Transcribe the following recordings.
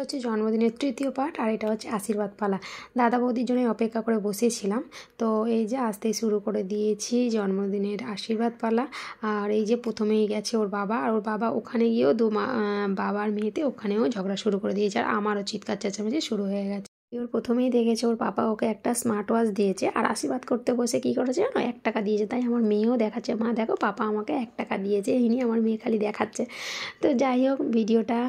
হচ্ছে জন্মদিনের তৃতীয় পার্ট আর এটা হচ্ছে আশীর্বাদ পালা। দাদা বৌদির জন্য অপেক্ষা করে বসেছিলাম, তো এই যে আসতেই শুরু করে দিয়েছি জন্মদিনের আশীর্বাদ পালা। আর এই যে প্রথমেই গেছে ওর বাবা, আর ওর বাবা ওখানে গিয়েও বাবার মেয়েতে ওখানেও ঝগড়া শুরু করে দিয়েছে, আর আমারও চিৎকার চেঁচামেচি শুরু হয়ে গেছে। ওর প্রথমেই দেখেছে ওর পাপা ওকে একটা স্মার্ট ওয়াচ দিয়েছে, আর আশীর্বাদ করতে বসে কী করেছে জানো, 1 টাকা দিয়েছে। তাই আমার মেয়েও দেখাচ্ছে, মা দেখো পাপা আমাকে 1 টাকা দিয়েছে, এই নিয়ে আমার মেয়ে খালি দেখাচ্ছে। তো যাই হোক, ভিডিওটা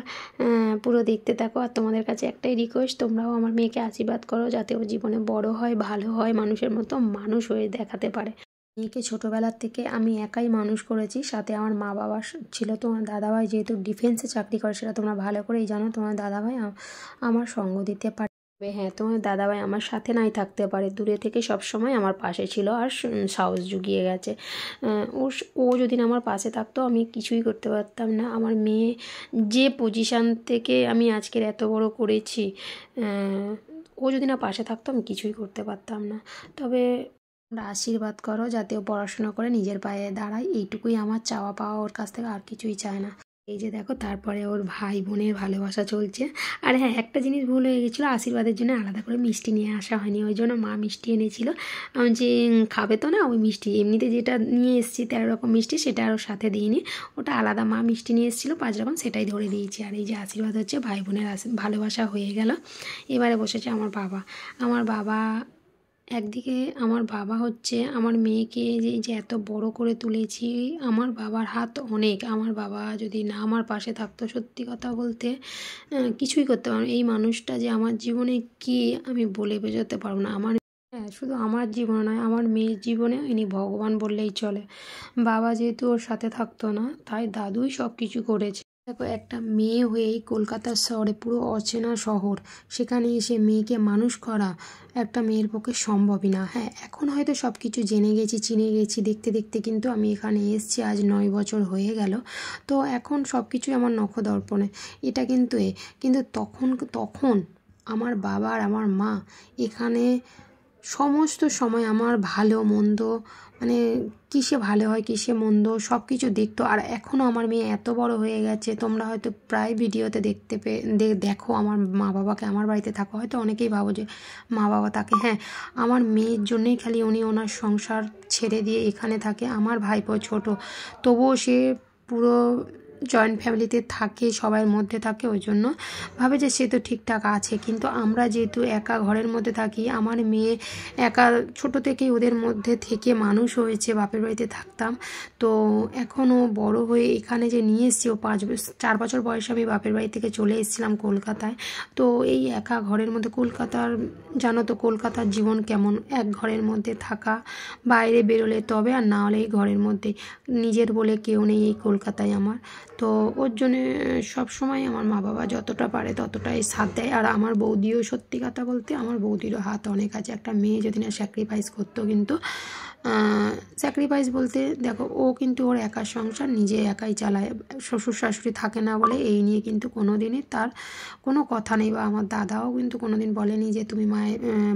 পুরো দেখতে থাকো। আর তোমাদের কাছে একটাই রিকোয়েস্ট, তোমরাও আমার মেয়েকে আশীর্বাদ করো যাতে ও জীবনে বড় হয়, ভালো হয়, মানুষের মতো মানুষ হয়ে দেখাতে পারে। মেয়েকে ছোটোবেলার থেকে আমি একাই মানুষ করেছি, সাথে আমার মা বাবা ছিল। তোমার দাদাভাই যেহেতু ডিফেন্সে চাকরি করে, সেটা তোমরা ভালো করেই জানো। তোমার দাদাভাই আমার সঙ্গ দিতে পারে। হ্যাঁ, তোমার দাদাভাই আমার সাথে নাই থাকতে পারে, দূরে থেকে সবসময় আমার পাশে ছিল আর সাহস জুগিয়ে গেছে। ও যদি না আমার পাশে থাকতো আমি কিছুই করতে পারতাম না। আমার মেয়ে যে পজিশান থেকে আমি আজকের এত বড় করেছি, ও যদি না পাশে থাকতো আমি কিছুই করতে পারতাম না। তবে তোমরা আশীর্বাদ করো যাতে ও পড়াশোনা করে নিজের পায়ে দাঁড়ায়, এইটুকুই আমার চাওয়া পাওয়া ওর কাছ থেকে, আর কিছুই চায় না। এই যে দেখো, তারপরে ওর ভাই বোনের ভালোবাসা চলছে। আর হ্যাঁ, একটা জিনিস ভুল হয়ে গেছিলো, আশীর্বাদের জন্য আলাদা করে মিষ্টি নিয়ে আসা হয়নি, ওই জন্য মা মিষ্টি এনেছিল। আমি যে খাবে তো না ওই মিষ্টি, এমনিতে যেটা নিয়ে এসেছি 13 রকম মিষ্টি, সেটা আরও সাথে দিইনি, ওটা আলাদা মা মিষ্টি নিয়ে এসেছিলো 5 রকম, সেটাই ধরে দিয়েছি। আর এই যে আশীর্বাদ হচ্ছে ভাই বোনের ভালোবাসা হয়ে গেল। এবারে বসেছে আমার বাবা। আমার বাবা একদিকে, আমার বাবা হচ্ছে আমার মেয়েকে যে এত বড় করে তুলেছি, আমার বাবার হাত অনেক। আমার বাবা যদি না আমার পাশে থাকতো, সত্যি কথা বলতে কিছুই করতে পারবো না। এই মানুষটা যে আমার জীবনে কি আমি বলে বোঝাতে পারবো না। হ্যাঁ, শুধু আমার জীবনে নয়, আমার মেয়ের জীবনে ইনি ভগবান বললেই চলে। বাবা যেহেতু ওর সাথে থাকতো না, তাই দাদুই সব কিছু করেছে। দেখো, একটা মেয়ে হয়েই কলকাতার শহরে, পুরো অচেনা শহর, সেখানে এসে মেয়েকে মানুষ করা একটা মেয়ের পক্ষে সম্ভবই না। হ্যাঁ, এখন হয়তো সব কিছু জেনে গেছি, চিনে গেছি দেখতে দেখতে, কিন্তু আমি এখানে এসেছি আজ 9 বছর হয়ে গেল। তো এখন সব কিছুই আমার নখদর্পণে। এটা কিন্তু তখন আমার বাবা আর আমার মা এখানে সমস্ত সময় আমার ভালো মন্দ, মানে কিসে ভালো হয় কিসে মন্দ সব কিছু দেখতো। আর এখনও আমার মেয়ে এত বড় হয়ে গেছে, তোমরা হয়তো প্রায় ভিডিওতে দেখো আমার মা বাবাকে, আমার বাড়িতে থাকো, হয়তো অনেকেই ভাবো যে মা বাবা থাকে। হ্যাঁ, আমার মেয়ের জন্যেই খালি উনি ওনার সংসার ছেড়ে দিয়ে এখানে থাকে। আমার ভাইপো ছোট, তবুও সে পুরো জয়েন্ট ফ্যামিলিতে থাকে, সবার মধ্যে থাকে, ওই জন্য ভাবে যে সে তো ঠিকঠাক আছে। কিন্তু আমরা যেহেতু একা ঘরের মধ্যে থাকি, আমার মেয়ে একা ছোট থেকেই ওদের মধ্যে থেকে মানুষ হয়েছে, বাপের বাড়িতে থাকতাম। তো এখনও বড় হয়ে এখানে যে নিয়ে এসেছি, ও 4 বছর বয়সে আমি বাপের বাড়ি থেকে চলে এসেছিলাম কলকাতায়। তো এই একা ঘরের মধ্যে, জানো তো কলকাতার জীবন কেমন, এক ঘরের মধ্যে থাকা, বাইরে বেরোলে তবে, আর না হলে এই ঘরের মধ্যে, নিজের বলে কেউ নেই এই কলকাতায় আমার। তো ওর জন্যে সবসময় আমার মা বাবা যতটা পারে ততটাই সাথ দেয়। আর আমার বৌদিও, সত্যি কথা বলতে আমার বৌদিরও হাত অনেক আছে। একটা মেয়ে যদি না স্যাক্রিফাইস করতো, কিন্তু স্যাক্রিফাইস বলতে দেখো, ও কিন্তু ওর একার সংসার নিজে একাই চালায়, শ্বশুর শাশুড়ি থাকে না বলে এই নিয়ে কিন্তু কোনো দিনই তার কোনো কথা নেই। বা আমার দাদাও কিন্তু কোনো দিন বলেনি যে তুমি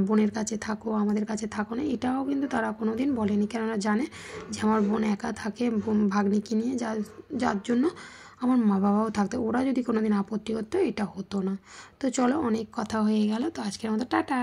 বোনের কাছে থাকো, আমাদের কাছে থাকো না, এটাও কিন্তু তারা কোনো দিন বলেনি। কেননা জানে যে আমার বোন একা থাকে ভাগ্নিকে নিয়ে, যার জন্য আমার মা বাবাও থাকতো। ওরা যদি কোনো দিন আপত্তি করতো, এটা হতো না। তো চলো, অনেক কথা হয়ে গেল, তো আজকের মতো টাটা।